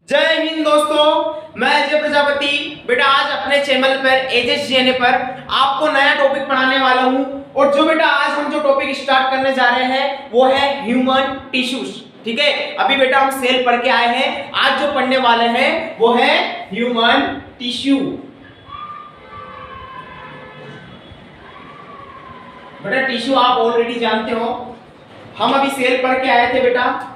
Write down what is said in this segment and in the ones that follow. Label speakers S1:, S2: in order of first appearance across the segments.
S1: जय हिंद दोस्तों, मैं अजय प्रजापति। बेटा आज अपने चैनल पर एजेस जीएनए पर आपको नया टॉपिक पढ़ाने वाला हूं। और जो बेटा आज हम जो टॉपिक स्टार्ट करने जा रहे हैं वो है ह्यूमन टिश्यूज। ठीक है, अभी बेटा हम सेल पढ़ के आए हैं, आज जो पढ़ने वाले हैं वो है ह्यूमन टिश्यू। बेटा टिश्यू आप ऑलरेडी जानते हो, हम अभी सेल पढ़ के आए थे। बेटा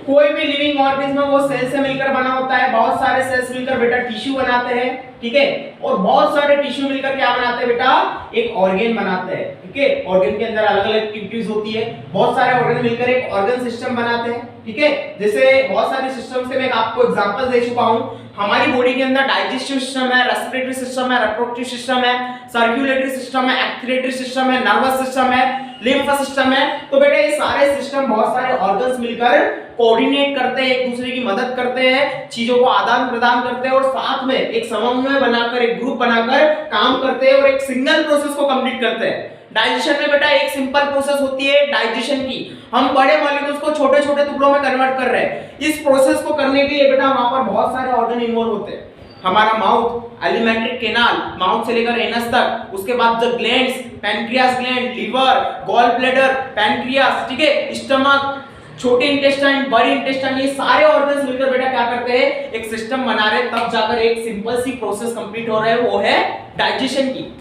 S1: कोई भी लिविंग ऑर्गेनिज्म वो सेल से मिलकर बना होता है। बहुत सारे सेल्स मिलकर बेटा टिश्यू बनाते हैं, ठीक है। और बहुत सारे टिश्यू मिलकर क्या बनाते हैं बेटा, एक ऑर्गन बनाते हैं, ठीक है। ऑर्गन के अंदर अलग अलग एक्टिविटीज होती है। बहुत सारे ऑर्गन मिलकर एक ऑर्गन सिस्टम बनाते हैं, ठीक है। जैसे बहुत सारे सिस्टम से मैं आपको एग्जांपल दे चुका हूं। हमारी बॉडी के अंदर डाइजेस्टिव सिस्टम है, रेस्पिरेटरी सिस्टम है, रिप्रोडक्टिव सिस्टम है, सर्कुलेटरी सिस्टम है, एक्सक्रीटरी सिस्टम है, नर्वस सिस्टम है, लिम्फ सिस्टम है। तो बेटा ये सारे सिस्टम, बहुत सारे ऑर्गन्स मिलकर कोऑर्डिनेट करते हैं, एक दूसरे की मदद करते हैं, चीजों को आदान प्रदान करते हैं और साथ में एक समन्वय बनाकर, एक ग्रुप बनाकर काम करते हैं और एक सिंगल प्रोसेस को कंप्लीट करते हैं। डाइजेशन में बेटा एक सिंपल प्रोसेस होती है डाइजेशन की। हम बड़े मॉलिक्यूल्स को छोटे छोटे टुकड़ों में कन्वर्ट कर रहे हैं। इस प्रोसेस को करने के लिए बेटा वहां पर बहुत सारे ऑर्गन इन्वॉल्व होते हैं। हमारा माउथ, एलिमेंट्री कैनाल, माउथ से लेकर एनस तक, उसके बाद जो glands, pancreas gland, liver, gall bladder, pancreas, ठीक है, स्टमक, छोटे इंटेस्टाइन, बड़े इंटेस्टाइन, ये सारे ऑर्गन्स मिलकर बेटा क्या करते हैं, एक सिस्टम बना रहे हैं, तब जाकर एक सिंपल सी प्रोसेस कंप्लीट हो रहा है, वो है डाइजेशन की।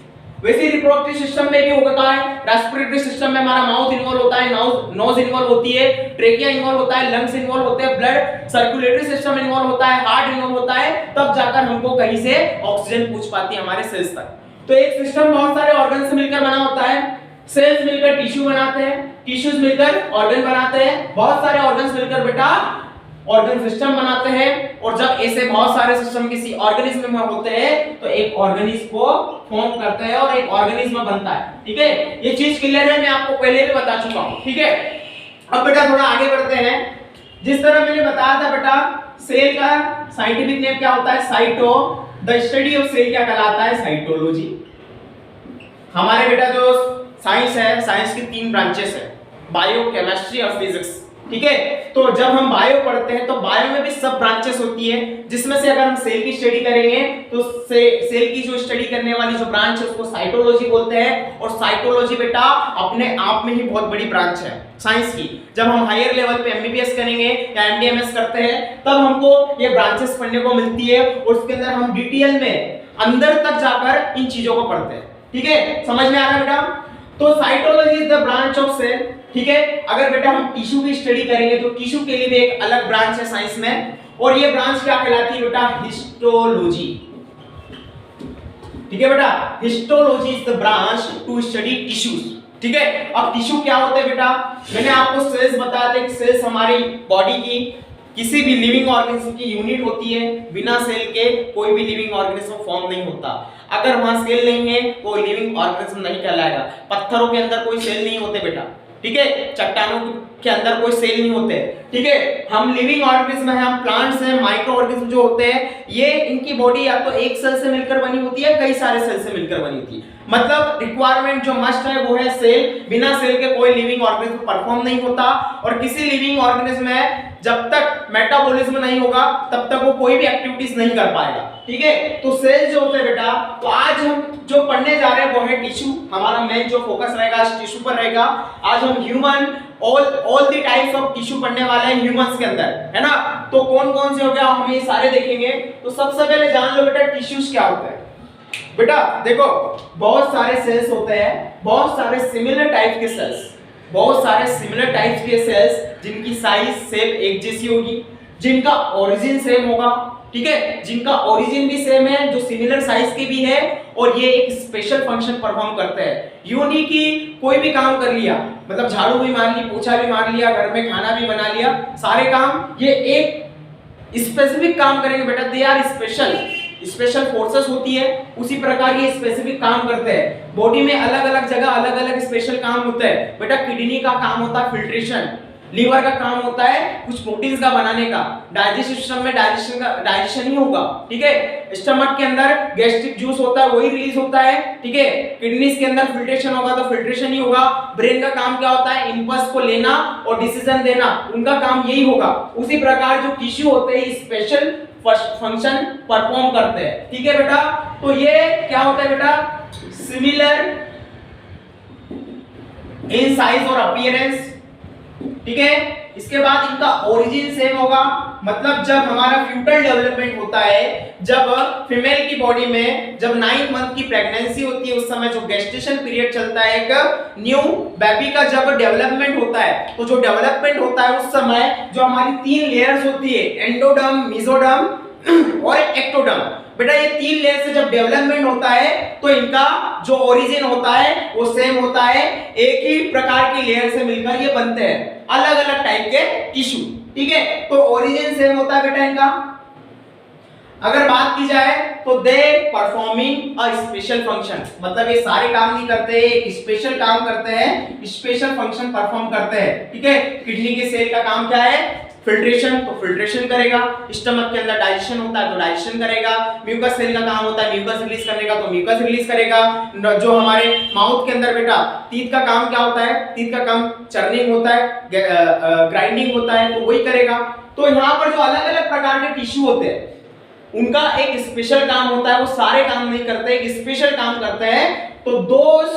S1: वैसे रिप्रोडक्टिव सिस्टम में भी होता है। रेस्पिरेटरी सिस्टम में हमारा माउथ इन्वॉल्व होता है, नोज इन्वॉल्व होती है, ट्रेकिया इन्वॉल्व होता है, लंग्स इन्वॉल्व होते हैं, ब्लड सर्कुलेटरी सिस्टम इन्वॉल्व होता है, हार्ट इन्वॉल्व होता है, तब जाकर हमको कहीं से ऑक्सीजन पहुंच पाती है हमारे सेल्स तक। तो एक सिस्टम बहुत सारे ऑर्गन से मिलकर बना होता है। सेल्स मिलकर टिश्यू बनाते हैं, टिश्यूज मिलकर ऑर्गन बनाते हैं, बहुत सारे ऑर्गन्स मिलकर बेटा ऑर्गन सिस्टम बनाते हैं। और जब ऐसे बहुत सारे सिस्टम किसी ऑर्गेनिज्म में होते हैं तो एक ऑर्गेनिज्म को फॉर्म करते हैं और एक ऑर्गेनिज्म बनता है, ठीक है। ये चीज क्लियर है, मैं आपको पहले भी बता चुका हूं, ठीक है। अब बेटा थोड़ा आगे बढ़ते हैं। जिस तरह मैंने बताया था बेटा, सेल का साइंटिफिक नेम क्या होता है, cyto. The study of cell क्या कहलाता है, साइटोलॉजी। हमारे बेटा जो साइंस है, साइंस की 3 ब्रांचेस है, बायो, केमिस्ट्री और फिजिक्स, ठीक है। तो जब हम बायो पढ़ते हैं तो बायो में भी सब ब्रांचेस होती है, जिसमें से अगर हम सेल की स्टडी करेंगे तो सेल की जो स्टडी करने वाली जो ब्रांच है उसको साइटोलॉजी बोलते हैं। और साइटोलॉजी बेटा अपने आप में ही बहुत बड़ी ब्रांच है साइंस की। जब हम हायर लेवल पे एमबीबीएस करेंगे या एमडीएमएस करते हैं तब हमको ये ब्रांचेस पढ़ने को मिलती है और उसके अंदर हम डिटेल में अंदर तक जाकर इन चीजों को पढ़ते हैं, ठीक है। समझ में आ रहा है बेटा। तो cytology is the branch of cell, ठीक है। अगर बेटा हम टिश्यू की स्टडी करेंगे तो टिश्यू के लिए भी एक अलग ब्रांच है साइंस में, और ये ब्रांच क्या कहलाती है बेटा, हिस्टोलॉजी, ठीक है बेटा। Histology is the branch to study tissues, ठीक है। अब टिश्यू क्या होते हैं बेटा, मैंने आपको सेल्स बताया था कि सेल्स हमारी बॉडी की किसी भी लिविंग ऑर्गेनिज्म की यूनिट होती है। बिना सेल के कोई भी लिविंग ऑर्गेनिज्म फॉर्म नहीं होता। अगर वहां सेल नहीं है कोई लिविंग ऑर्गेनिज्म नहीं कहलाएगा। पत्थरों के अंदर कोई सेल नहीं होते बेटा, ठीक है। चट्टानों के अंदर कोई सेल नहीं होते, ठीक है। हम लिविंग ऑर्गेनिज्म है, हम प्लांट्स हैं, माइक्रो ऑर्गेनिज्म जो होते हैं, ये इनकी बॉडी या तो एक सेल से मिलकर बनी होती है, कई सारे सेल से मिलकर बनी होती है। मतलब रिक्वायरमेंट जो मस्ट है वो है सेल। बिना सेल के कोई लिविंग ऑर्गेनिज्म परफॉर्म नहीं होता। और किसी लिविंग ऑर्गेनिज्म में जब तक मेटाबॉलिज्म नहीं होगा तब तक वो कोई भी एक्टिविटीज नहीं कर पाएगा, ठीक है। तो सेल्स जो होते हैं बेटा, तो आज हम जो पढ़ने जा रहे हैं वो है टिश्यू। हमारा मेन जो फोकस रहेगा इस टिश्यू पर रहेगा। आज हम human all the types of tissue पढ़ने वाले हैं ह्यूमंस के अंदर, है ना। तो कौन कौन से हो गया हम ये सारे देखेंगे। तो सबसे पहले जान लो बेटा टिश्यूज क्या होता है। बेटा देखो, बहुत सारे सेल्स होते हैं, बहुत सारे सिमिलर टाइप के सेल्स, बहुत सारे सिमिलर टाइप्स के सेल्स जिनकी साइज शेप एक जैसी होगी, जिनका ओरिजिन सेम होगा, ठीक है, जिनका ओरिजिन भी सेम है, जो सिमिलर साइज के भी है, और ये एक स्पेशल फंक्शन परफॉर्म करते हैं। यूं नहीं कि कोई भी काम कर लिया, मतलब झाड़ू भी मार ली, पोछा भी मार लिया, घर में खाना भी बना लिया, सारे काम ये एक स्पेसिफिक काम करेंगे बेटा। They are special, special forces होती है, उसी प्रकार ये स्पेसिफिक काम करते हैं। बॉडी में अलग अलग जगह अलग अलग स्पेशल काम होता है बेटा। किडनी का काम होता है फिल्ट्रेशन, लीवर का काम होता है कुछ प्रोटीन्स का बनाने का, डाइजेस्टिव सिस्टम में डाइजेशन ही होगा, ठीक है। स्टमक के अंदर गैस्ट्रिक जूस होता है, वही रिलीज होता है, ठीक है। किडनीज के अंदर फिल्ट्रेशन होगा तो फिल्ट्रेशन ही होगा। ब्रेन का काम क्या होता है, इंपल्स को लेना और डिसीजन देना, उनका काम यही होगा। उसी प्रकार जो टिश्यू होते हैं स्पेशल फंक्शन परफॉर्म करते हैं। ठीक है बेटा, तो ये क्या होता है बेटा, सिमिलर इन साइज और अपीयरेंस। ठीक है, इसके बाद इनका ओरिजिन सेम होगा, मतलब जब हमारा फ्यूटल डेवलपमेंट होता है, जब फीमेल की बॉडी में जब 9th मंथ की प्रेगनेंसी होती है, उस समय जो गेस्टेशन पीरियड चलता है, एक न्यू बेबी का जब डेवलपमेंट होता है, तो जो डेवलपमेंट होता है उस समय जो हमारी 3 लेयर्स होती है, एंडोडर्म, मेसोडर्म और एक्टोडर्म। बेटा ये 3 लेयर से जब डेवलपमेंट होता है तो इनका जो ओरिजिन होता है वो सेम होता है, एक ही प्रकार की लेयर से मिलकर ये बनते हैं अलग अलग टाइप के टिश्यू। ठीक है, तो ओरिजिन सेम होता है बेटा इनका। अगर बात की जाए तो दे परफॉर्मिंग अ स्पेशल फंक्शन, मतलब ये सारे काम नहीं करते, एक स्पेशल काम करते हैं, स्पेशल फंक्शन परफॉर्म करते हैं। ठीक है, किडनी के सेल का काम क्या है, फिल्ट्रेशन, तो फिल्ट्रेशन करेगा। स्टमक के अंदर डाइजेशन होता है तो डाइजेशन करेगा। म्यूकस सेल का काम होता है म्यूकस रिलीज करने का, तो म्यूकस रिलीज करेगा। जो हमारे माउथ के अंदर बेटा टीथ का काम क्या होता है, टीथ का काम चर्निंग होता है, ग्राइंडिंग होता है, तो वही करेगा। तो यहाँ पर जो अलग अलग प्रकार के टिश्यू होते हैं उनका एक स्पेशल काम होता है, वो सारे काम नहीं करते, एक स्पेशल काम करते हैं। तो दोस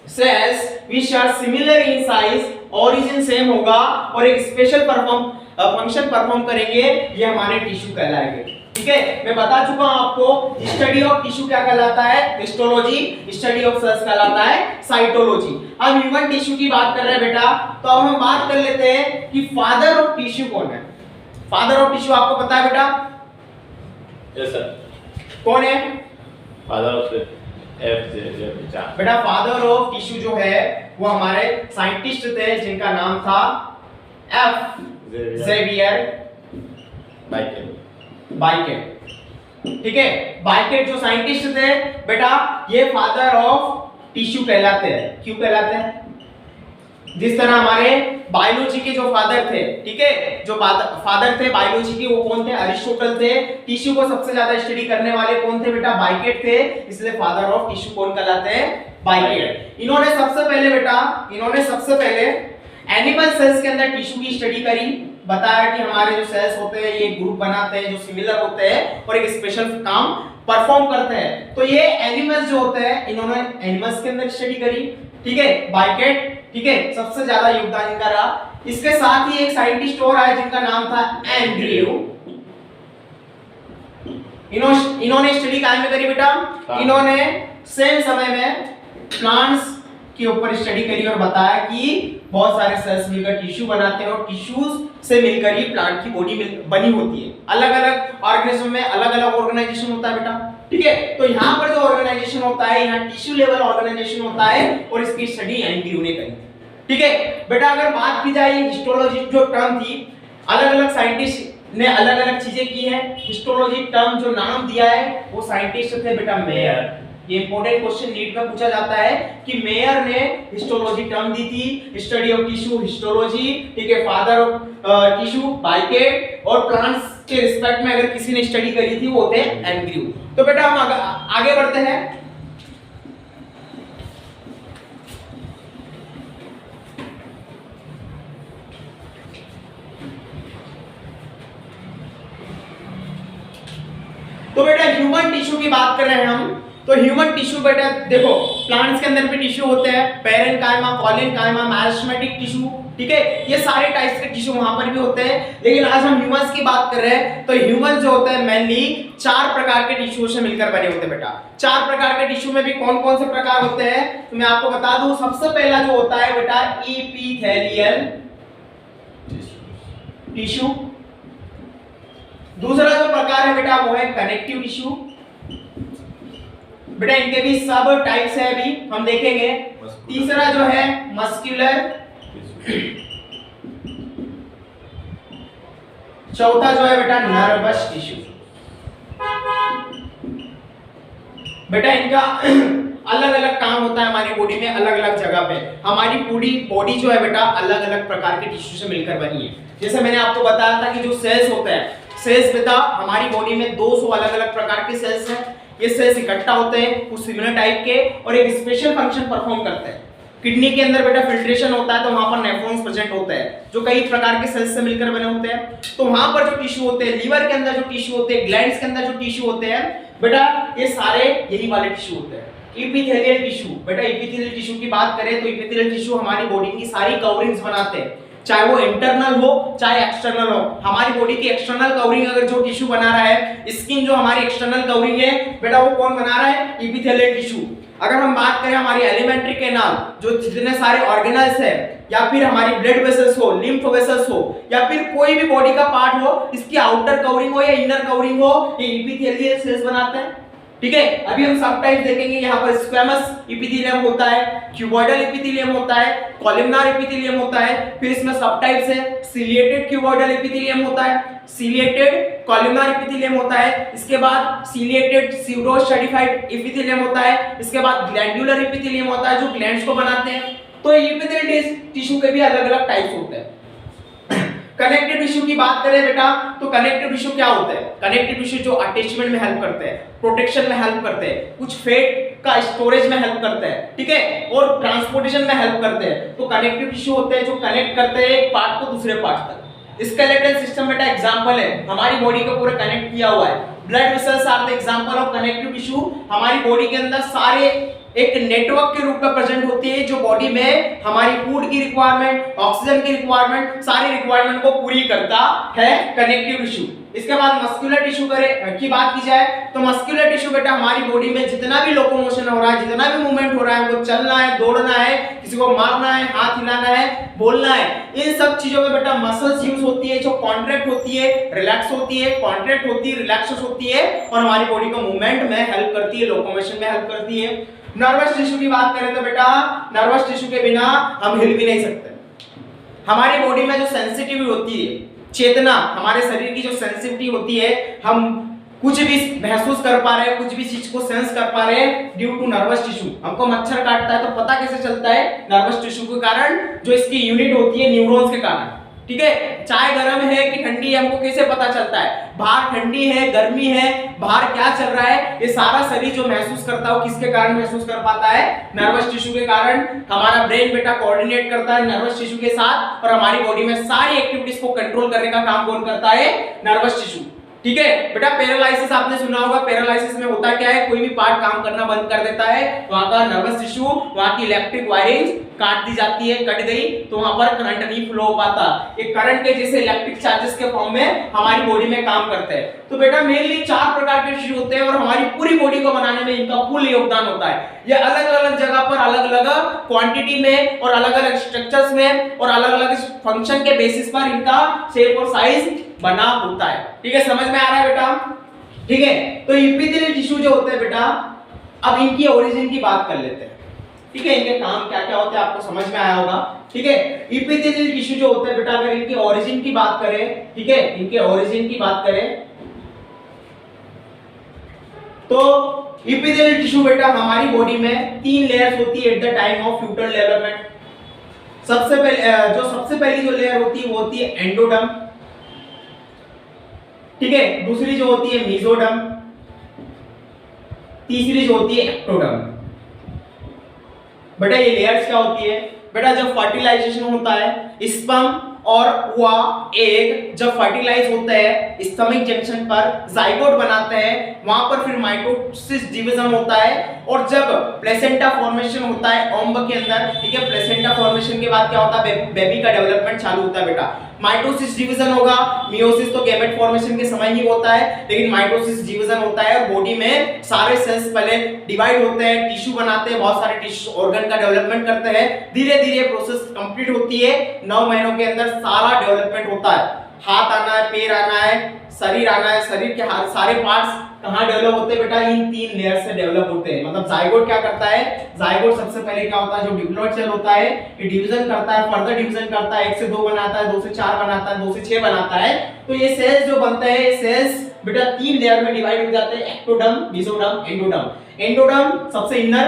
S1: cells which are similar in size, origin same होगा और एक स्पेशल फंक्शन परफॉर्म करेंगे, ये हमारे टिश्यू कहलाएंगे। ठीक है, मैं बता चुका हूं आपको, स्टडी ऑफ टिश्यू क्या कहलाता है, हिस्टोलॉजी, स्टडी ऑफ सेल्स कहलाता है साइटोलॉजी। अब ह्यूमन टिश्यू की बात कर रहे हैं बेटा, तो अब हम बात कर लेते हैं कि फादर ऑफ टिश्यू कौन है। फादर ऑफ टिश्यू आपको पता है बेटा?
S2: Yes sir.
S1: कौन है
S2: फादर ऑफ
S1: बेटा? फादर ऑफ टिश्यू जो है वो हमारे साइंटिस्ट थे जिनका नाम था एफ ज़ेवियर बाइकेट। ठीक है, बाइकेट जो साइंटिस्ट थे बेटा, ये फादर ऑफ टिश्यू कहलाते हैं। क्यों कहलाते हैं? जिस तरह हमारे बायोलॉजी के जो फादर थे, ठीक है, जो फादर थे बायोलॉजी के वो कौन थे, अरिस्टोटल थे। टिश्यू को सबसे ज्यादा स्टडी करने वाले कौन थे बेटा? बाइकेट थे, इसलिए फादर ऑफ टिश्यू कौन कहलाते हैं? बाइकेट। इन्होंने सबसे पहले एनिमल सेल्स के अंदर टिश्यू की स्टडी करी, बताया कि हमारे जो सेल्स होते हैं ये ग्रुप बनाते हैं जो सिमिलर होते हैं और एक स्पेशल काम परफॉर्म करते हैं। तो ये एनिमल्स जो होते हैं इन्होंने एनिमल्स के अंदर स्टडी करी। ठीक है, बाइकेट, ठीक है, सबसे ज्यादा योगदान इनका रहा। इसके साथ ही एक साइंटिस्ट और आए जिनका नाम था एंड्रयू। इन्होंने स्टडी कहाँ में करी बेटा? इन्होंने सेम समय में प्लांट्स के ऊपर स्टडी करी और बताया कि बहुत सारे सेल्स मिलकर टिश्यू बनाते हैं और टिश्यूज से मिलकर ही प्लांट की बॉडी बनी होती है। अलग अलग ऑर्गेनिज्म में अलग अलग ऑर्गेनाइजेशन होता है बेटा। ठीक है, तो यहाँ पर जो ऑर्गेनाइजेशन होता है, यहाँ टिश्यू लेवल ऑर्गेनाइजेशन होता है और इसकी स्टडी एंड्रयू ने करी। ठीक है बेटा, अगर बात की जाए हिस्टोलॉजी जो टर्म थी, अलग अलग साइंटिस्ट ने अलग अलग चीजें की हैं। हिस्टोलॉजी टर्म जो नाम दिया है वो साइंटिस्ट थे बेटा मेयर। ये इंपॉर्टेंट क्वेश्चन नीट में पूछा जाता है कि मेयर ने हिस्टोलॉजी टर्म दी थी, स्टडी ऑफ टिश्यू हिस्टोलॉजी। ठीक है, फादर ऑफ टिश्यू बाइकेट और प्लांट्स के रिस्पेक्ट में अगर किसी ने स्टडी करी थी वो थे एंड्रयू। तो बेटा हम आगे बढ़ते हैं। तो बेटा ह्यूमन टिश्यू की बात कर रहे हैं हम। तो ह्यूमन टिश्यू बेटा देखो, प्लांट्स के अंदर भी टिश्यू होते हैं, पैरेन्काइमा, कॉलिनकाइमा, मैरिस्टेमेटिक टिश्यू। ठीक है, ये सारे टाइप्स के टिश्यू वहां पर भी होते हैं, लेकिन आज हम ह्यूमंस की बात कर रहे हैं। तो ह्यूमंस जो होते हैं मेनली 4 प्रकार के टिश्यू से मिलकर बने होते हैं बेटा। 4 प्रकार के टिश्यू में भी कौन कौन से प्रकार होते हैं तो मैं आपको बता दूं। सबसे पहला जो होता है बेटा एपिथेलियल टिश्यू। दूसरा जो प्रकार है बेटा वो है कनेक्टिव टिश्यू। बेटा इनके भी सब टाइप्स है, अभी हम देखेंगे। तीसरा जो है मस्कुलर, चौथा जो है बेटा नर्वस टिश्यू। बेटा इनका अलग अलग काम होता है हमारी बॉडी में, अलग अलग जगह पे। हमारी पूरी बॉडी जो है बेटा अलग अलग प्रकार के टिश्यू से मिलकर बनी है। जैसे मैंने आपको बताया था कि जो सेल्स होते हैं, सेल्स बेटा हमारी बॉडी में 200 अलग अलग प्रकार के सेल्स हैं। ये सेल्स इकट्ठा होते हैं कुछ सिमिलर टाइप के और एक स्पेशल फंक्शन परफॉर्म करते हैं। किडनी के अंदर बेटा फिल्ट्रेशन होता है तो वहां पर नेफ्रॉन्स प्रेजेंट होते हैं जो कई प्रकार के सेल्स से मिलकर बने होते हैं। तो वहां पर जो टिश्यू होते हैं, लीवर के अंदर जो टिश्यू होते हैं, ग्लैंड्स के अंदर जो टिश्यू होते हैं बेटा, ये सारे यही वाले टिश्यू होते हैं, एपिथेलियल टिश्यू। बेटा एपिथेलियल टिश्यू की बात करें तो एपिथेलियल टिश्यू हमारी बॉडी की सारी कवरिंग्स बनाते हैं, चाहे वो इंटरनल हो चाहे एक्सटर्नल हो। हमारी बॉडी की एक्सटर्नल कवरिंग अगर जो टिश्यू बना रहा है, स्किन जो हमारी एक्सटर्नल कवरिंग है बेटा, वो कौन बना रहा है? Epithelial tissue. अगर हम बात करें हमारी एलिमेंट्री कैनाल, जो जितने सारे ऑर्गेनल्स है या फिर हमारी ब्लड वेसल्स हो, लिम्फ वेसल्स हो या फिर कोई भी बॉडी का पार्ट हो, इसकी आउटर कवरिंग हो या इनर कवरिंग हो, ये एपिथेलियल सेल्स बनाते हैं। ठीक है, अभी हम सब टाइप देखेंगे। यहाँ पर स्क्वैमस एपिथेलियम होता है, क्यूबॉइडल एपिथेलियम होता है, कॉलमनार एपिथेलियम होता है, फिर इसमें सब टाइप्स है, सिलिएटेड क्यूबॉइडल एपिथेलियम होता है, सिलिएटेड कॉलमनार एपिथेलियम होता है, इसके बाद सिलिएटेड स्यूडो स्ट्रैटिफाइड एपिथेलियम होता है, इसके बाद ग्लैंडुलर एपिथेलियम होता है जो ग्लैंड्स को बनाते हैं। तो एपिथेलियल टिश्यू के भी अलग-अलग टाइप्स होते हैं। कनेक्टिव टिश्यू की बात करें बेटा, तो कनेक्टिव टिश्यू क्या होता है? कनेक्टिव टिश्यू जो अटैचमेंट में हेल्प करते हैं, प्रोटेक्शन में हेल्प करते हैं, कुछ फैट का स्टोरेज में हेल्प करते हैं, ठीक है, और ट्रांसपोर्टेशन में हेल्प करते हैं। तो कनेक्टिव टिश्यू होते हैं जो कनेक्ट करते हैं एक पार्ट को दूसरे पार्ट तक। स्केलेटल सिस्टम बेटा एग्जांपल है, हमारी बॉडी को पूरा कनेक्ट किया हुआ है। Blood vessels are the example of connective tissue. हमारी बॉडी के अंदर सारे एक नेटवर्क के रूप में प्रेजेंट होती है जो बॉडी में हमारी फूड की रिक्वायरमेंट, ऑक्सीजन की रिक्वायरमेंट, सारी रिक्वायरमेंट को पूरी करता है कनेक्टिव टिश्यू। इसके बाद मस्कुलर टिश्यू की बात की जाए तो मस्कुलर टिश्यू बेटा हमारी बॉडी में जितना भी लोकोमोशन हो रहा है, जितना भी मूवमेंट हो रहा है, वो चलना है, दौड़ना है, किसी को मारना है, हाथ हिलाना है, बोलना है, इन सब चीजों में बेटा मसल्स यूज होती है जो कॉन्ट्रैक्ट होती है, रिलैक्स होती है, कॉन्ट्रैक्ट होती है, रिलैक्स होती है और हमारी बॉडी को मूवमेंट में हेल्प करती है, लोकोमोशन में हेल्प करती है। नर्वस टिश्यू की बात करें तो बेटा नर्वस टिश्यू के बिना हम हिल भी नहीं सकते। हमारी बॉडी में जो सेंसिटिविटी होती है, चेतना, हमारे शरीर की जो सेंसिटिविटी होती है, हम कुछ भी महसूस कर पा रहे हैं, कुछ भी चीज को सेंस कर पा रहे हैं ड्यू टू नर्वस टिश्यू। हमको मच्छर काटता है तो पता कैसे चलता है? नर्वस टिश्यू के कारण, जो इसकी यूनिट होती है न्यूरॉन्स के कारण। ठीक है, चाय गर्म है कि ठंडी है हमको कैसे पता चलता है? बाहर ठंडी है, गर्मी है, बाहर क्या चल रहा है, ये सारा शरीर जो महसूस करता है किसके कारण महसूस कर पाता है? नर्वस टिश्यू के कारण। हमारा ब्रेन बेटा कोऑर्डिनेट करता है नर्वस टिश्यू के साथ और हमारी बॉडी में सारी एक्टिविटीज को कंट्रोल करने का काम कौन करता है? Nervous tissue. ठीक है बेटा, पैरालिसिस आपने सुना होगा। पैरालिसिस में होता क्या है? कोई भी पार्ट काम करना बंद कर देता है, वहां का नर्वस टिश्यू, वहां की इलेक्ट्रिक वायरिंग काट दी जाती है, कट गई तो वहां पर करंट नहीं फ्लो हो पाता। एक करंट के जैसे इलेक्ट्रिक चार्जेस के फॉर्म में हमारी बॉडी में काम करते हैं। तो बेटा मेनली 4 प्रकार के टिश्यू होते हैं और हमारी पूरी बॉडी को बनाने में इनका फुल योगदान होता है। ये अलग-अलग जगह पर अलग-अलग क्वांटिटी में और अलग-अलग स्ट्रक्चर्स में और अलग-अलग फंक्शन के बेसिस पर इनका शेप और साइज बना होता है। ठीक है, समझ में आ रहा है बेटा? ठीक है, तो एपिथेलियल टिश्यू जो होते हैं बेटा, अब इनकी ओरिजिन की बात कर लेते हैं। ठीक है, इनके काम क्या-क्या होते हैं आपको समझ में आया होगा। ठीक है, एपिथेलियल टिश्यू जो होते हैं बेटा, अगर इनके ओरिजिन की बात करें, ठीक है, इनके ओरिजिन की बात करें तो एपिथेलियल टिश्यू बेटा हमारी बॉडी में 3 लेयर्स होती है at the time of fetal development. सबसे पहली जो लेयर होती है वो होती है एंडोडर्म। ठीक है, दूसरी जो होती है मेसोडर्म, तीसरी जो होती है एक्टोडर्म। बेटा ये लेयर्स क्या होती है? बेटा जब फर्टिलाइजेशन होता है, स्पर्म और ओवा एग जब फर्टिलाइज होते हैं स्टमक जंक्शन पर, जाइगोट बनाते हैं, वहां पर फिर माइटोसिस डिवीजन होता है और जब प्लेसेंटा फॉर्मेशन होता है ओम्ब के अंदर। ठीक है, प्लेसेंटा फॉर्मेशन के बाद क्या होता है? बेबी का डेवलपमेंट चालू होता है बेटा। माइटोसिस डिवीजन होगा, मियोसिस तो गैमेट फॉर्मेशन के समय ही होता है, लेकिन माइटोसिस डिवीजन होता है और बॉडी में सारे सेल्स पहले डिवाइड होते हैं, टिश्यू बनाते हैं, बहुत सारे टिश्यू ऑर्गन का डेवलपमेंट करते हैं। धीरे-धीरे प्रोसेस कंप्लीट होती है, 9 महीनों के अंदर सारा डेवलपमेंट होता है। हाथ आना है, पैर आना है, शरीर आना है, शरीर के सारे पार्ट्स कहां डेवलप होते हैं बेटा? इन 3 लेयर से डेवलप होते हैं। मतलब जाइगोट क्या करता है? जाइगोट सबसे पहले क्या होता है? जो डिप्लॉइड सेल होता है ये डिवीजन करता है, फर्दर डिवीजन करता है, 1 से 2 बनाता है, 2 से 4 बनाता है, 2 से 6 बनाता है। तो ये सेल्स जो बनते हैं, ये सेल्स बेटा 3 लेयर में डिवाइड हो जाते हैं, एक्टोडर्म, मेसोडर्म, एंडोडर्म। एंडोडर्म सबसे इनर,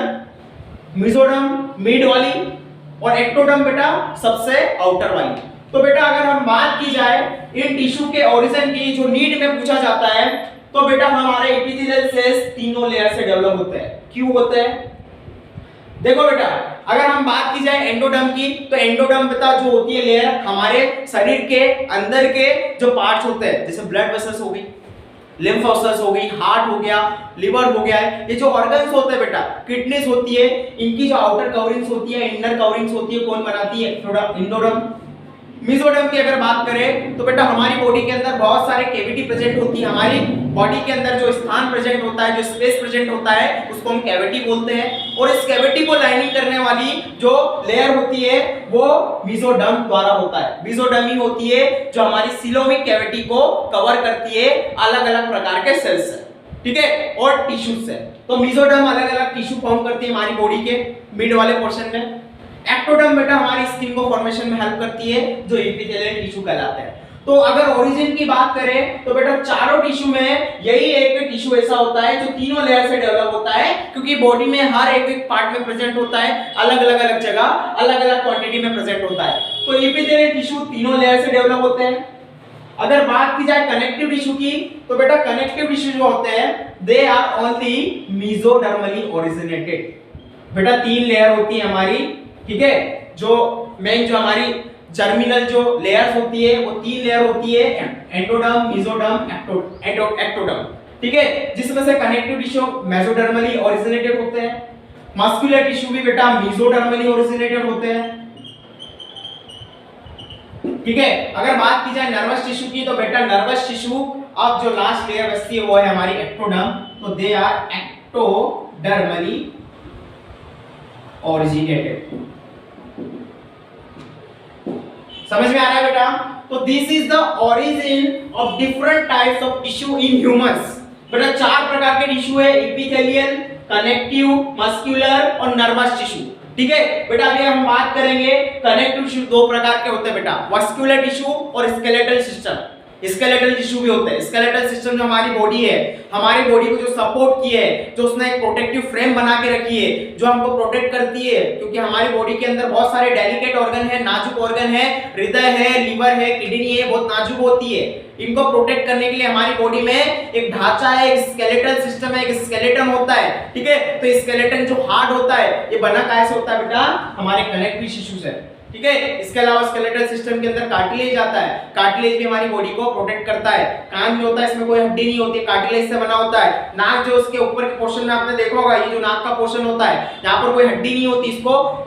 S1: मेसोडर्म मिड वाली और एक्टोडर्म बेटा सबसे आउटर वाली। तो बेटा अगर हम बात की जाए इन टिश्यू के ओरिजिन की, जो नीड में पूछा जाता है, तो बेटा हमारे एपिथेलियल सेल्स तीनों लेयर से डेवलप होते हैं। क्यों होते हैं? देखो बेटा अगर हम बात की जाए एंडोडर्म की, तो एंडोडर्म बेटा जो होती है लेयर हमारे शरीर के अंदर के जो पार्ट्स होते हैं, जैसे ब्लड वेसल्स हो गई, लिम्फ वेसल्स हो गई, हार्ट हो गया, लिवर हो गया है, ये जो ऑर्गन्स होते हैं बेटा, किडनीज होती है, इनकी जो आउटर कवरिंग्स होती है, इनर कवरिंग्स होती है, कौन बनाती है? एंडोडर्म। मेसोडर्म की अगर बात करें तो बेटा हमारी बॉडी के अंदर बहुत सारे कैविटी प्रेजेंट होती है। हमारी बॉडी के अंदर जो स्थान प्रेजेंट होता है, जो स्पेस प्रेजेंट होता है, उसको हम कैविटी बोलते हैं। और इस कैविटी को लाइनिंग करने वाली जो लेयर होती है वो मेसोडर्म द्वारा होता है। मेसोडर्म ही होती है जो हमारी सिलोमिक कैविटी को कवर करती है अलग अलग प्रकार के सेल्स से, ठीक है, और टिश्यूज से। तो मेसोडर्म अलग अलग टिश्यू फॉर्म करती है हमारी बॉडी के मिड वाले पोर्शन में। एक्टोडर्म बेटा हमारी स्किन को फॉर्मेशन में हेल्प करती है, जो एपिथेलियल टिश्यू कहलाते हैं। तो अगर ओरिजिन की बात करें तो बेटा चारों टिश्यू में यही एक टिश्यू ऐसा होता है जो तीनों लेयर से डेवलप होता है, क्योंकि बॉडी में हर एक पार्ट में प्रेजेंट होता है, अलग अलग जगह अलग अलग क्वांटिटी में प्रेजेंट होता है। तो एपिथेलियल टिश्यू तीनों लेयर से डेवलप होते हैं। अगर बात की जाए कनेक्टिव टिश्यू की, तो बेटा कनेक्टिव टिश्यू जो होते हैं they are only mesodermally originated. बेटा तीन लेयर होती है हमारी, ठीक है, जो मेन जो हमारी जर्मिनल जो लेयर्स होती है वो तीन लेयर होती है, एंडोडर्म, मेसोडर्म, एक्टोडर्म, ठीक है, जिसमें से कनेक्टिव टिश्यू मेसोडर्मली ओरिजिनेटेड होते हैं। मस्कुलर टिश्यू भी बेटा मेसोडर्मली ओरिजिनेटेड होते हैं, ठीक है। अगर बात की जाए नर्वस टिश्यू की, तो बेटा नर्वस टिश्यू अब जो लास्ट लेयर बचती है वो है हमारी एक्टोडर्म। तो दे आर एक्टोडर्मली ओरिजिनेटेड। समझ में आ रहा है बेटा? तो this is the origin of different types of tissue in humans. बेटा चार प्रकार के टिश्यू है, एपिथेलियल, कनेक्टिव, मस्कुलर और नर्वस टिश्यू, ठीक है। बेटा अभी हम बात करेंगे कनेक्टिव टिश्यू दो प्रकार के होते हैं बेटा, मस्कुलर टिश्यू और स्केलेटल सिस्टम। स्केलेटल टिश्यू भी होते हैं। स्केलेटल सिस्टम जो हमारी बॉडी है, हमारी बॉडी को जो सपोर्ट की है, जो उसने एक प्रोटेक्टिव फ्रेम बना के रखी है, जो हमको प्रोटेक्ट करती है, क्योंकि हमारी बॉडी के अंदर बहुत सारे डेलिकेट ऑर्गन है, नाजुक ऑर्गन है, हृदय है, लीवर है, किडनी है, बहुत नाजुक होती है। इनको प्रोटेक्ट करने के लिए हमारी बॉडी में एक ढांचा है, एक स्केलेटल सिस्टम है, एक स्केलेटन होता है, ठीक है। तो स्केलेटन जो हार्ड होता है ये बना कैसे होता है बेटा? हमारे कनेक्टिव टिश्यू से, ठीक है। इसके अलावा स्केलेटल सिस्टम के अंदर कार्टिलेज आता है, कार्टिलेज भी हमारी बॉडी को प्रोटेक्ट करता है। कान जो होता है इसमें कोई हड्डी नहीं होती, कार्टिलेज से बना होता है। नाक जो उसके ऊपर के पोर्शन में आपने देखा होगा, ये जो नाक का पोर्शन होता है यहाँ पर कोई हड्डी नहीं होती, इसको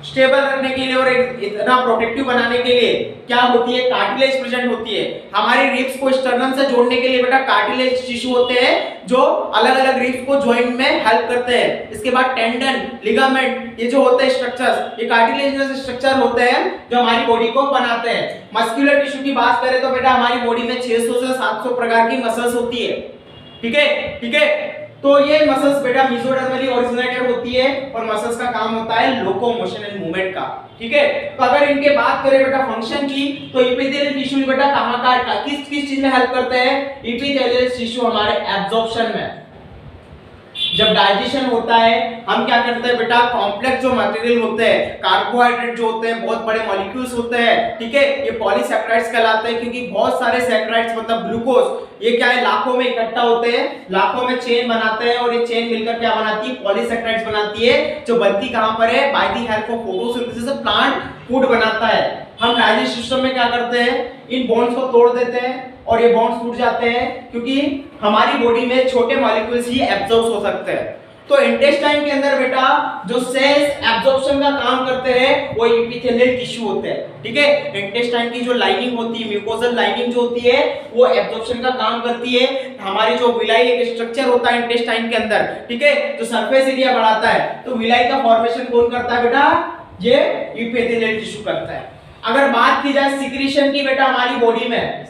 S1: स्टेबल रखने के लिए और एक इतना प्रोटेक्टिव बनाने के लिए क्या होती है? कार्टिलेज प्रेजेंट होती है। हमारी रिब्स को स्टर्नम से जोड़ने के लिए बेटा कार्टिलेज टिश्यू होते हैं जो अलग अलग रिब्स को जॉइंट में हेल्प करते हैं। इसके बाद टेंडन, लिगामेंट, ये जो होते हैं स्ट्रक्चर्स, ये कार्टिलेज जैसे स्ट्रक्चर होते हैं जो हमारी बॉडी को बनाते हैं। मस्कुलर टिश्यू की बात करें तो बेटा हमारी बॉडी में 600 से 700 प्रकार की मसल्स होती है, ठीक है, ठीक है। तो ये मसल्स बेटा मेसोडर्मली ओरिजिनेटेड होती है और मसल्स का काम होता है लोकोमोशन एंड मूवमेंट का, ठीक है। तो अगर इनके बात करें बेटा फंक्शन की, तो एपिथेलियल टिश्यू बेटा कहां का किस चीज में हेल्प करते हैं? एपिथेलियल टिश्यू हमारे एब्जॉर्प्शन में, जब डाइजेशन होता है हम क्या करते हैं बेटा? कॉम्प्लेक्स जो मटेरियल होते हैं, कार्बोहाइड्रेट जो होते हैं, बहुत बड़े मॉलिक्यूल्स होते हैं, ठीक है, ये पॉलीसैकेराइड्स कहलाते हैं, क्योंकि बहुत सारे सैकेराइड्स मतलब ग्लूकोज, ये क्या है, लाखों में इकट्ठा होते हैं, लाखों में चेन बनाते हैं और ये चेन मिलकर क्या बनाती है? पॉलीसैकेराइड्स बनाती है, जो बनती कहां पर है? By the help of photosynthesis plant food बनाता है। हम डाइजेस्ट सिस्टम में क्या करते हैं? इन बॉन्ड्स को तोड़ देते हैं और ये बॉन्ड्स टूट जाते हैं, क्योंकि हमारी बॉडी में छोटे मॉलिक्यूल्स ही एब्जॉर्ब हो सकते हैं। तो इंटेस्टाइन के अंदर बेटा जो सेल्स एब्जॉर्प्शन का काम करते हैं वो एपिथेलियल टिश्यू होते हैं, ठीक है। इंटेस्टाइन की जो लाइनिंग होती है, म्यूकोसल लाइनिंग जो होती है, वो एब्जॉर्प्शन का काम करती है। हमारी जो विलाई एक स्ट्रक्चर होता है इंटेस्टाइन के अंदर, ठीक है, जो सरफेस एरिया बढ़ाता है, तो विलाई का फॉर्मेशन कौन करता है बेटा? ये एपिथेलियल टिश्यू करता है। अगर बात की जाए सिक्रीशन की बेटा, हमारी बॉडी में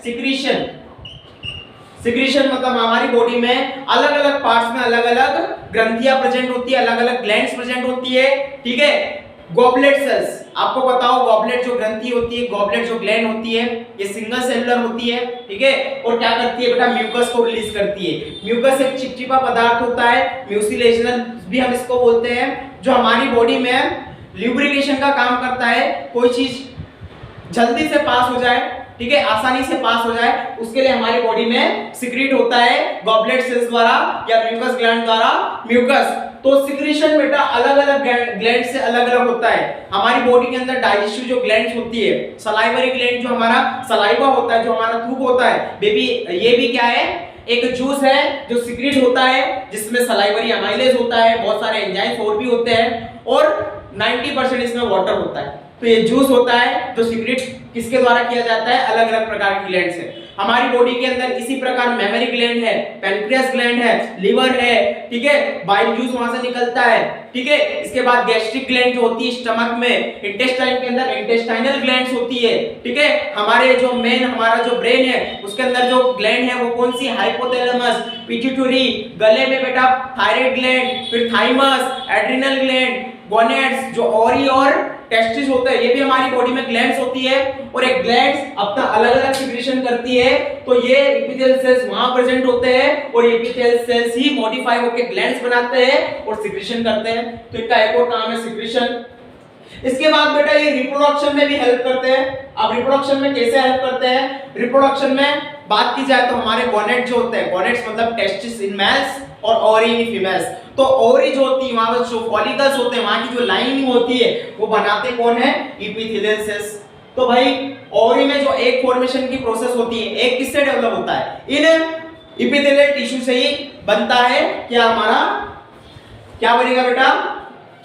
S1: सिक्रीशन मतलब हमारी बॉडी में अलग अलग पार्ट्स में अलग अलग ग्रंथियां प्रेजेंट होती है, अलग अलग ग्लैंड्स प्रेजेंट होती है, ठीक है। गॉबलेट सेल्स, आपको बताओ गॉबलेट जो ग्रंथि होती है, गॉबलेट जो ग्लैंड होती है, ये सिंगल सेलुलर होती है, ठीक है, और क्या करती है बेटा? म्यूकस को रिलीज करती है। म्यूकस एक चिपचिपा पदार्थ होता है, म्यूसिलेशनल भी हम इसको बोलते हैं, जो हमारी बॉडी में ल्यूब्रिकेशन का काम करता है। कोई चीज जल्दी से पास हो जाए, ठीक है, आसानी से पास हो जाए, उसके लिए हमारी बॉडी में सिक्रीट होता है गॉबलेट सेल्स द्वारा या म्यूकस ग्लैंड द्वारा म्यूकस। तो सिक्रीशन बेटा अलग अलग ग्लैंड से अलग अलग होता है। हमारी बॉडी के अंदर डाइजेस्टिव जो ग्लैंड्स होती है, सलाइवरी ग्लैंड जो हमारा सलाइवा होता है, जो हमारा थूक होता है बेबी, ये भी क्या है, एक जूस है जो सिक्रीट होता है जिसमें सलाइवरी अमाइलेज होता है, बहुत सारे एंजाइम्स और भी होते हैं और 90% इसमें वाटर होता है। तो ये जूस होता है जो सिक्रीट किसके द्वारा किया जाता है, अलग अलग प्रकार की ग्लैंड से। हमारी बॉडी के अंदर इसी प्रकार मेमोरी ग्लैंड है, पैनक्रियास ग्लैंड है, लिवर है, ठीक है, बाइल जूस वहां से निकलता है, ठीक है। इसके बाद गैस्ट्रिक ग्लैंड जो होती है स्टमक में, इंटेस्टाइन के अंदर इंटेस्टाइनल ग्लैंड्स होती है, ठीक है। हमारे जो मेन हमारा जो ब्रेन है उसके अंदर जो ग्लैंड है वो कौन सी, हाइपोथैलेमस, पिट्यूटरी, गले में बेटा थायराइड ग्लैंड, फिर थाइमस, एड्रिनल ग्लैंड, गोनेड्स, जो ओरी और टेस्टिस होते हैं, ये भी हमारी बॉडी में ग्लैंड्स होती है और एक ग्लैंड्स अपना अलग अलग सिक्रीशन करती है। तो ये एपिथेलियल सेल्स वहां प्रेजेंट होते हैं और एपिथेलियल सेल्स ही मॉडिफाई होकर ग्लैंड्स बनाते हैं और सिक्रीशन करते हैं। तो इनका एक और काम है सिक्रीशन। इसके बाद बेटा ये रिप्रोडक्शन में भी हेल्प करते हैं। अब रिप्रोडक्शन में कैसे हेल्प करते हैं, रिप्रोडक्शन में बात की जाए तो हमारे गोनेड जो होते हैं, गोनेड्स मतलब टेस्टिस इन मेल्स और ओरी इन फीमेल्स। तो ओरी जो होती है वहां पर जो फॉलिकल्स होते हैं, वहां की जो लाइनिंग होती है वो बनाते कौन है, एपिथेलियल सेल्स। तो भाई ओरी में जो एग फॉर्मेशन की प्रोसेस होती है, एग किससे डेवलप होता है, इन एपिथेलियल टिश्यू से ही बनता है। क्या हमारा क्या बनेगा बेटा,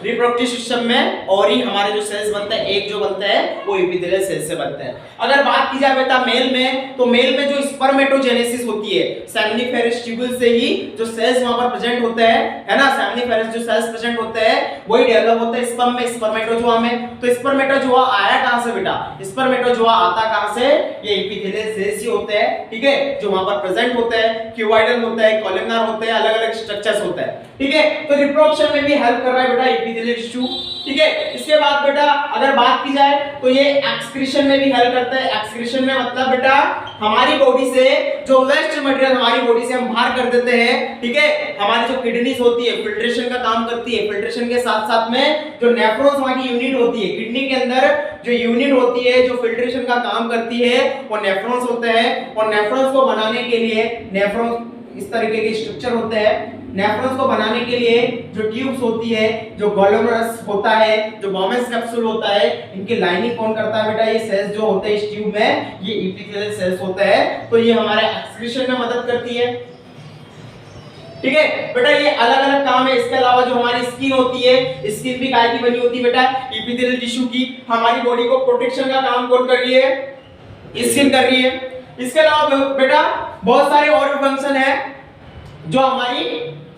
S1: रिप्रोडक्टिव सिस्टम में ओरी हमारे जो सेल्स बनते हैं, एग जो बनता है वो एपिथेलियल सेल्स से बनते हैं। अगर बात की जाए बेटा मेल में, तो मेल में जो स्पर्मेटोजेनेसिस होती है, सेमिनिफेरस ट्यूबुल से ही जो सेल्स वहां पर प्रेजेंट होते हैं, है ना, सेमिनिफेरस जो सेल्स प्रेजेंट होते हैं वही डेवलप होते हैं स्पर्म में, स्पर्मेटोजोआ में। तो स्पर्मेटोजोआ आया कहां से बेटा, स्पर्मेटोजोआ आता कहां से, ये एपिथेलियल सेल्स ही होते हैं, ठीक है, जो वहां पर प्रेजेंट होते हैं, क्यूबॉइडल होता है, कॉलमनार होते हैं, अलग अलग स्ट्रक्चर्स होते हैं, ठीक है। तो रिप्रोडक्शन में भी हेल्प कर रहा है बेटा एपिथेलियल टिश्यू, ठीक है। इसके बाद बेटा अगर बात की जाए तो ये एक्सक्रीशन में भी हेल्प करता है। एक्सक्रीशन में मतलब बेटा हमारी बॉडी से जो वेस्ट मटेरियल हमारी बॉडी से हम बाहर कर देते हैं, ठीक है, हमारी जो किडनीज होती है फिल्ट्रेशन का काम करती है, फिल्ट्रेशन के साथ साथ में जो नेफ्रॉन्स वहां की यूनिट होती है, किडनी के अंदर जो यूनिट होती है जो फिल्ट्रेशन का काम करती है वो नेफ्रॉन्स होते हैं। और नेफ्रॉन्स को बनाने के लिए, नेफ्रॉन्स इस तरीके के स्ट्रक्चर होते हैं, नेफ्रॉन्स को बनाने के लिए जो ट्यूब्स होती है, जो ग्लोमेरुलस होता है, जो बॉमेस कैप्सूल होता है, इनकी लाइनिंग कौन करता है बेटा, ये सेल्स जो होते हैं इस ट्यूब में, ये एपिथेलियल सेल्स होते हैं। तो ये हमारे एक्सक्रीशन में मदद करती है, ठीक है बेटा। ये अलग अलग काम है। इसके अलावा जो हमारी स्किन होती है, स्किन भी काय की बनी होती है बेटा, एपिथेलियल टिश्यू की। हमारी बॉडी को प्रोटेक्शन का काम कौन कर रही है, स्किन कर रही है। इसके अलावा बेटा बहुत सारे और भी फंक्शन है जो हमारी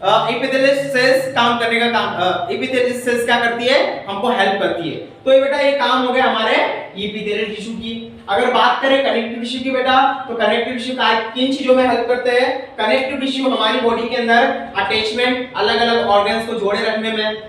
S1: एपिथेलियल सेल्स काम करने का काम, एपिथेलियल सेल्स क्या करती है, हमको हेल्प करती है। तो ये बेटा ये काम हो गया हमारे एपिथेलियल टिश्यू की। अगर बात करें कनेक्टिव टिश्यू की बेटा, तो कनेक्टिव टिश्यू किन चीजों में हेल्प करते हैं, कनेक्टिव टिश्यू हमारी बॉडी के अंदर अटैचमेंट, अलग अलग ऑर्गन्स को जोड़े रखने में,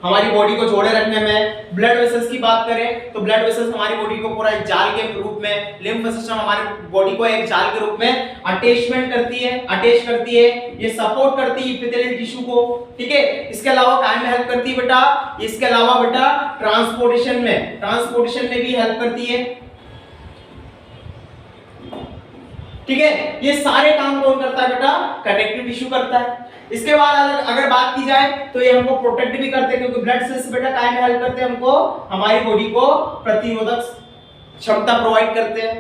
S1: हमारी बॉडी को जोड़े रखने में। ब्लड वेसल्स की बात करें तो ब्लड वेसल्स हमारी बॉडी को पूरा एक जाल के रूप में, लिम्फ सिस्टम हमारी बॉडी को एक जाल के रूप में अटैचमेंट करती है, अटैच करती है, ये सपोर्ट करती है एपिथेलियल टिश्यू को, ठीक है। इसके अलावा काय में हेल्प करती है बेटा, इसके अलावा बेटा ट्रांसपोर्टेशन में भी हेल्प करती है, ठीक है। ये सारे काम कौन करता है बेटा, कनेक्टिव टिश्यू करता है। इसके बाद अगर बात की जाए तो ये हमको प्रोटेक्ट भी करते हैं, क्योंकि ब्लड सेल्स बेटा काय में हेल्प करते हैं, हमको हमारी बॉडी को प्रतिरोधक क्षमता प्रोवाइड करते हैं,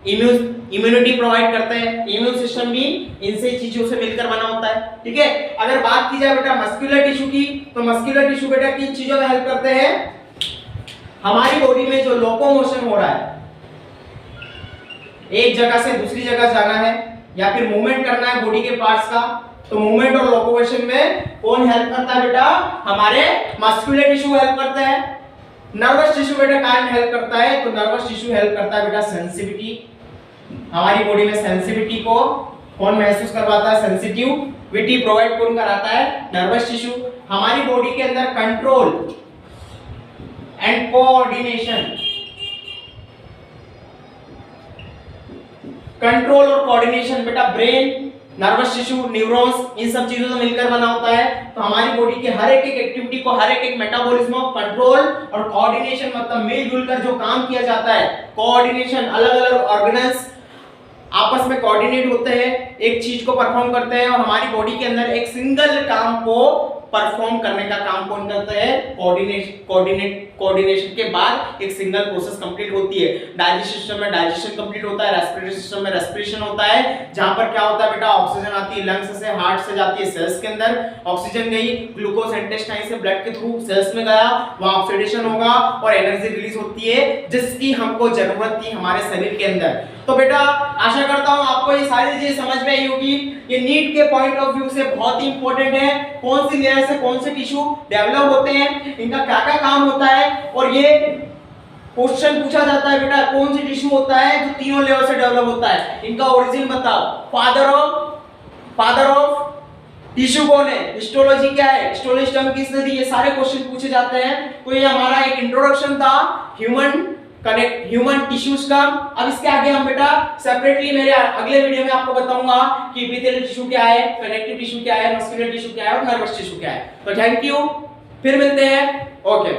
S1: इम्यूनिटी प्रोवाइड करते हैं। इम्यून सिस्टम भी इनसे चीजों से मिलकर बना होता है, ठीक है। अगर बात की जाए बेटा मस्कुलर टिश्यू की, तो मस्कुलर टिश्यू बेटा किन चीजों में हेल्प करते हैं, हमारी बॉडी में जो लोकोमोशन हो रहा है, एक जगह से दूसरी जगह जाना है या फिर मूवमेंट करना है बॉडी के पार्ट्स का, तो मूवमेंट और लोकोमोशन में कौन हेल्प करता है बेटा, हमारे मस्कुलर टिश्यू हेल्प करते हैं। नर्वस टिश्यू बेटा काय में हेल्प करता है, तो नर्वस टिश्यू हेल्प करता है बेटा सेंसिटिविटी, हमारी बॉडी में सेंसिटिविटी को कौन महसूस करवाता है, सेंसिटिविटी प्रोवाइड कौन कराता है, नर्वस टिश्यू। हमारी बॉडी के अंदर कंट्रोल एंड कोऑर्डिनेशन, कंट्रोल और कोऑर्डिनेशन बेटा ब्रेन नर्वस टिश्यू, न्यूरॉन्स, इन सब चीजों से मिलकर बना होता है। तो हमारी बॉडी के हर एक एक्टिविटी को, हर एक मेटाबॉलिज्म को कंट्रोल और कोऑर्डिनेशन, मतलब मिलजुल कर जो काम किया जाता है, कोऑर्डिनेशन, अलग-अलग ऑर्गेनल्स आपस में कोऑर्डिनेट होते हैं, एक चीज को परफॉर्म करते हैं और हमारी बॉडी के अंदर एक सिंगल काम को परफॉर्म करने का काम कौन करता है? कोऑर्डिनेशन के बाद एक सिंगल प्रोसेस कंप्लीट होती है। डाइजेशन सिस्टम में डाइजेशन कंप्लीट होता है, रेस्पिरेटरी सिस्टम में रेस्पिरेशन होता है, जहां पर क्या होता है बेटा, ऑक्सीजन आती है लंग्स से, हार्ट से जाती है सेल्स के अंदर, ऑक्सीजन गई, ग्लूकोज इंटेस्टाइन से ब्लड के थ्रू सेल्स में गया, वहां ऑक्सीडेशन होगा और एनर्जी रिलीज होती है जिसकी हमको जरूरत थी हमारे शरीर के अंदर। तो बेटा आशा करता हूं आपको ये सारी चीजें समझ में आई होगी। ये नीट के पॉइंट ऑफ व्यू से बहुत ही इंपॉर्टेंट है, कौन सी लेयर से कौन से टिश्यू डेवलप होते हैं, इनका क्या क्या काम होता है, और ये क्वेश्चन पूछा जाता है बेटा कौन सी टिश्यू होता है जो तीनों लेयर से डेवलप होता है, इनका ओरिजिन बताओ। फादर ऑफ टिश्यू कौन है, हिस्टोलॉजी क्या है, हिस्टोलॉजी टर्म किसने दी, ये सारे क्वेश्चन पूछे जाते हैं। तो ये हमारा एक इंट्रोडक्शन था ह्यूमन टिश्यूज का। अब इसके आगे हम बेटा सेपरेटली मेरे अगले वीडियो में आपको बताऊंगा कि एपिथेलियल टिश्यू क्या है, कनेक्टिव टिश्यू क्या है, मस्कुलर टिश्यू क्या है और नर्वस टिश्यू क्या है। तो थैंक यू, फिर मिलते हैं। ओके।